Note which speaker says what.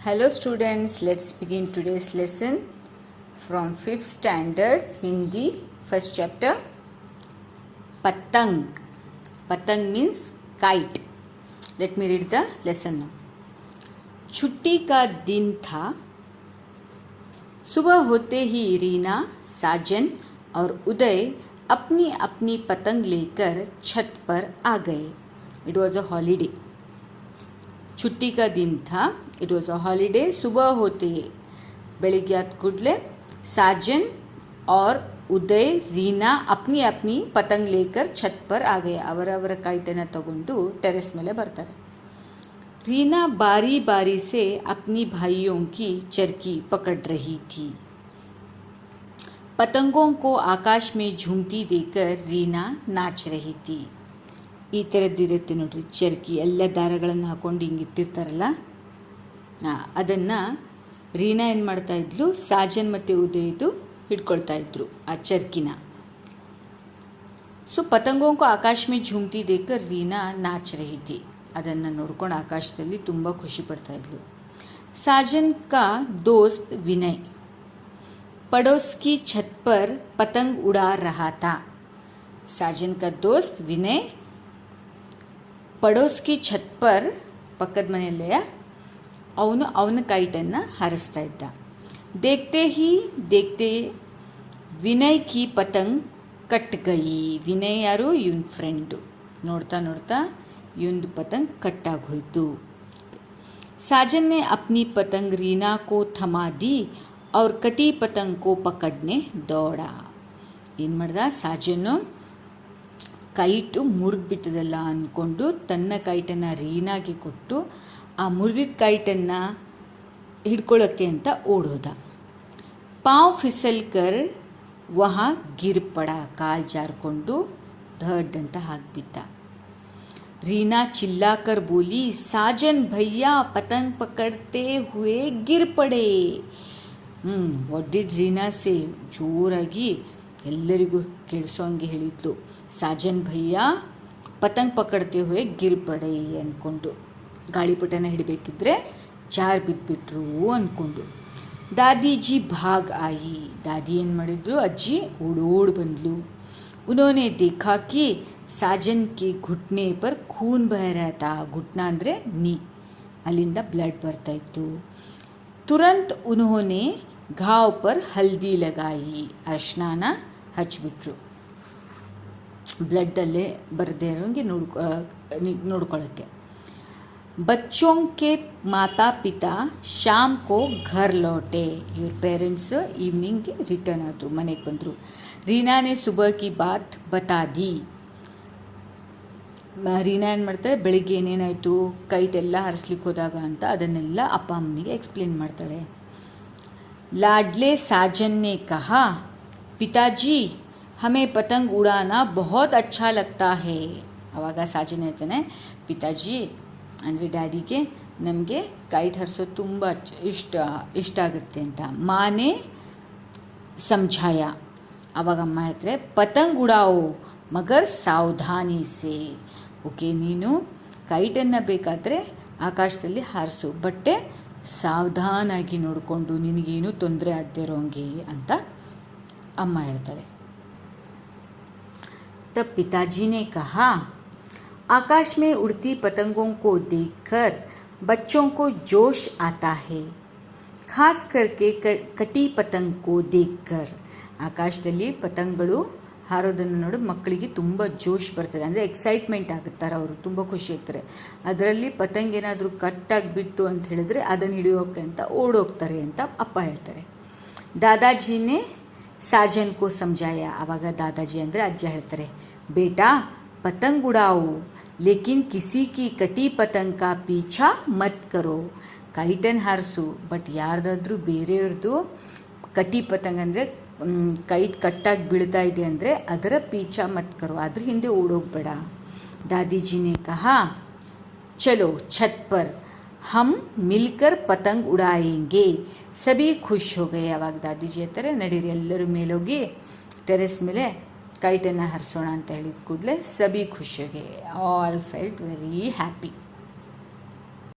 Speaker 1: Hello students, let's begin today's lesson from 5th standard Hindi, first chapter. Patang. Patang means kite. Let me read the lesson now. छुट्टी का दिन था. सुबह होते ही रीना, साजन और उदय अपनी अपनी पतंग लेकर छत पर आ गए. It was a holiday. छुट्टी का दिन था. It was a holiday. सुबह होते ಬೆಳಿಗ್ಗೆ ಆದ ಕೂಡಲೇ साजन और उदय रीना अपनी अपनी पतंग लेकर छत पर आ गए. ಅವರವರ ಕೈಟನ್ನು ತಗೊಂಡು ಟೆರೆಸ್ ಮೇಲೆ ಬರ್ತಾರೆ. रीना बारी बारी से अपनी भाइयों की चरखी पकड़ रही थी. पतंगों को आकाश में झूमती देकर रीना नाच रही थी. ಈ ಥರದ್ದಿರುತ್ತೆ ನೋಡ್ರಿ, ಚರ್ಕಿ ಎಲ್ಲ ದಾರಗಳನ್ನು ಹಾಕೊಂಡು ಹಿಂಗೆ ಇಟ್ಟಿರ್ತಾರಲ್ಲ, ಅದನ್ನು ರೀನಾ ಏನು ಮಾಡ್ತಾಯಿದ್ಲು, ಸಾಜನ್ ಮತ್ತು ಉದಯದು ಹಿಡ್ಕೊಳ್ತಾ ಇದ್ರು ಆ ಚರ್ಕಿನ. ಸೊ ಪತಂಗೋಂಕು ಆಕಾಶ ಮೇ ಝೂಮ್ತಿ ದೇಕರ್ ರೀನಾ ನಾಚ್ ರಹಿ ಥಿ. ಅದನ್ನು ನೋಡ್ಕೊಂಡು ಆಕಾಶದಲ್ಲಿ ತುಂಬ ಖುಷಿ ಪಡ್ತಾ ಇದ್ಲು. ಸಾಜನ್ ಕಾ ದೋಸ್ತ್ ವಿನಯ್ ಪಡೋಸ್ ಕಿ ಛತ್ ಪರ್ ಪತಂಗ್ ಉಡಾ ರಹಾ ಥಾ. ಸಾಜನ್ ಕಾ ದೋಸ್ತ್ ವಿನಯ್ ಪಡೋಸ್ ಕಿ ಛತ್ ಪರ್, ಪಕ್ಕದ ಮನೆಯಲ್ಲೇ ಅವನ ಕೈಟನ್ನು ಹಾರಿಸ್ತಾ ಇದ್ದ. ದೇಖ್ತೆ ಹಿ ದೇಖ್ತೆ ವಿನಯ್ ಕಿ ಪತಂಗ್ ಕಟ್ ಗಯಿ. ವಿನಯ್ ಯಾರು? ಇವನ್ ಫ್ರೆಂಡು. ನೋಡ್ತಾ ನೋಡ್ತಾ ಇವನ್ ಪತಂಗ್ ಕಟ್ಟಾಗಿ ಹೋಯಿತು. साजन ने अपनी पतंग रीना को थमा दी और कटी पतंग को पकड़ने दौड़ा. ಏನು ಮಾಡ್ದ ಸಾಜನ್ನು? ಕೈಟು ಮುರಿದ್ಬಿಟ್ಟದಲ್ಲ ಅಂದ್ಕೊಂಡು ತನ್ನ ಕೈಟನ್ನು ರೀನಾಗೆ ಕೊಟ್ಟು ಆ ಮುರಿದಿದ್ದ ಕೈಟನ್ನು ಹಿಡ್ಕೊಳ್ಳೋಕ್ಕೆ ಅಂತ ಓಡೋದ. ಪಾವ್ ಫಿಸಲ್ಕರ್ ವಹಾ ಗಿರ್ ಪಡ. ಕಾಲು ಜಾರ್ಕೊಂಡು ಧಡ್ ಅಂತ ಹಾಕ್ಬಿದ್ದ. रीना चिल्लाकर बोली, साजन भैया पतंग पकड़ते हुए गिर पड़े. ವಾಟ್ ಡಿಡ್ ರೀನಾ ಸೇ? ಜೋರಾಗಿ ಎಲ್ಲರಿಗೂ ಕೇಳಿಸೋ ಹಂಗೆ ಹೇಳಿದ್ಲು, ಸಾಜನ್ ಭಯ್ಯ ಪತಂಗ್ ಪಕಡ್ತೆ ಹುವೆ ಗಿರ್ ಪಡೆ ಅಂದ್ಕೊಂಡು. ಗಾಳಿಪಟನ ಹಿಡಿಬೇಕಿದ್ರೆ ಜಾರ್ ಬಿದ್ದುಬಿಟ್ರು ಅಂದ್ಕೊಂಡು. ದಾದೀಜಿ ಭಾಗ್ ಆಯಿ. ದಾದಿ ಏನು ಮಾಡಿದ್ರು? ಅಜ್ಜಿ ಓಡೋಡ್ ಬಂದ್ಲು. ಉನ್ಹೋನೆ ದೇಖಾ ಕಿ ಸಾಜನ್ ಕೆ ಘುಟ್ನೆ ಪರ್ ಖೂನ್ ಬಹ ರಹಾ ಥಾ. ಘುಟ್ನ ಅಂದರೆ ನೀ, ಅಲ್ಲಿಂದ ಬ್ಲಡ್ ಬರ್ತಾಯಿತ್ತು. ತುರಂತ್ ಉನ್ಹೋನೆ ಘಾವ್ ಪರ್ ಹಲ್ದಿ ಲಗಾಯಿ. ಅರ್ಶಿನ ಹಚ್ಚಿಬಿಟ್ರು, ಬ್ಲಡ್ಡಲ್ಲೇ ಬರದೇ ಇರೋಂಗೆ ನೋಡ್ಕೊಳ್ಳೋಕ್ಕೆ. ಬಚ್ಚೋಂ ಕೆ ಮಾತಾ ಪಿತಾ ಶಾಮ್ ಕೋ ಘರ್ ಲೌಟೆ. ಇವ್ರ ಪೇರೆಂಟ್ಸ್ ಈವ್ನಿಂಗ್ಗೆ ರಿಟರ್ನ್ ಆದರು, ಮನೆಗೆ ಬಂದರು. ರೀನಾನೇ ಸುಬಹ ಕಿ ಬಾತ್ ಬತಾ ದಿ. ರೀನಾ ಏನು ಮಾಡ್ತಾಳೆ, ಬೆಳಿಗ್ಗೆ ಏನೇನಾಯಿತು, ಕೈಟೆಲ್ಲ ಹರಿಸ್ಲಿಕ್ಕೆ ಹೋದಾಗ ಅಂತ ಅದನ್ನೆಲ್ಲ ಅಪ್ಪ ಅಮ್ಮನಿಗೆ ಎಕ್ಸ್ಪ್ಲೇನ್ ಮಾಡ್ತಾಳೆ. ಲಾಡ್ಲೆ ಸಾಜನ್ ನೆ ಕಹಾ, ಪಿತಾಜಿ ಹಮೇ ಪತಂಗ್ ಉಡಾನಾ ಬಹುತ್ ಅಚ್ಚಾ ಲಗ್ತಾ ಹೇ. ಆವಾಗ ಸಾಜನ್ ಹೇಳ್ತಾನೆ, ಪಿತಾಜಿ ಅಂದರೆ ಡ್ಯಾಡಿಗೆ, ನಮಗೆ ಕೈಟ್ ಹರಿಸೋದು ತುಂಬ ಇಷ್ಟ ಆಗುತ್ತೆ ಅಂತ. ಮಾನೆ ಸಮझाया. ಆವಾಗ ಅಮ್ಮ ಹೇಳ್ತಾರೆ, ಪತಂಗ್ ಉಡಾವೋ ಮಗರ್ ಸಾವಧಾನಿ ಸೇ. ಓಕೆ, ನೀನು ಕೈಟನ್ನು ಬೇಕಾದರೆ ಆಕಾಶದಲ್ಲಿ ಹಾರಿಸು, ಬಟ್ಟೆ ಸಾವಧಾನಾಗಿ ನೋಡಿಕೊಂಡು, ನಿನಗೇನು ತೊಂದರೆ ಆಗದೆ ಇರೋಂಗೆ ಅಂತ ಅಮ್ಮ ಹೇಳ್ತಾಳೆ. तब पिताजी ने कहा, आकाश में उड़ती पतंगों को देखकर बच्चों को जोश आता है, खास करके कटी पतंग को देखकर. ಆಕಾಶದಲ್ಲಿ ಪತಂಗಗಳು ಹಾರೋದನ್ನು ನೋಡಿ ಮಕ್ಕಳಿಗೆ ತುಂಬ ಜೋಶ್ ಬರ್ತದೆ, ಅಂದರೆ ಎಕ್ಸೈಟ್ಮೆಂಟ್ ಆಗುತ್ತಾರೆ, ಅವರು ತುಂಬ ಖುಷಿ ಆಗ್ತಾರೆ. ಅದರಲ್ಲಿ ಪತಂಗ ಏನಾದರೂ ಕಟ್ಟಾಗಿ ಬಿತ್ತು ಅಂತ ಹೇಳಿದ್ರೆ ಅದನ್ನು ಹಿಡಿಯೋಕೆ ಅಂತ ಓಡೋಗ್ತಾರೆ ಅಂತ ಅಪ್ಪ ಹೇಳ್ತಾರೆ. ದಾದಾಜಿನೇ ಸಾಜನ್ ಕೋ ಸಮझाया. ಆವಾಗ ದಾದಾಜಿ ಅಂದರೆ ಅಜ್ಜ ಹೇಳ್ತಾರೆ, ಬೇಟಾ ಪತಂಗ್ ಉಡಾವು ಲೇಕಿನ್ ಕಿಸಿ ಕಿ ಕಟಿ ಪತಂಗ್ ಕಾ ಪೀಛಾ ಮತ್ ಕರೋ. ಕೈಟನ್ನು ಹಾರಿಸು, ಬಟ್ ಯಾರ್ದಾದ್ರೂ ಬೇರೆಯವ್ರದ್ದು ಕಟಿ ಪತಂಗ್ ಅಂದರೆ ಕೈಟ್ ಕಟ್ಟಾಗಿ ಬೀಳ್ತಾ ಇದೆ ಅಂದರೆ ಅದರ ಪೀಛಾ ಮತ್ ಕರೋ, ಅದ್ರ ಹಿಂದೆ ಓಡೋಗ್ಬೇಡ. ದಾದಿಜಿನೇ ಕಹಾ, ಚಲೋ ಛತ್ ಪರ್ ಹಮ್ ಮಿಲ್ಕರ್ ಪತಂಗ್ ಉಡಾಯೆಂಗೆ. ಸಭಿ ಖುಷ್ ಹೋ ಗಯೆ. ಆವಾಗ ದಾದಿಜಿ ಹೇಳ್ತಾರೆ, ನಡೀರಿ ಎಲ್ಲರೂ ಮೇಲೋಗಿ ಟೆರೆಸ್ ಮೇಲೆ ಕೈಟನ್ನು ಹರಿಸೋಣ ಅಂತ ಹೇಳಿದ ಕೂಡಲೇ ಸಭಿ ಖುಷ್ ಹೋ ಗಯೆ. All felt very happy.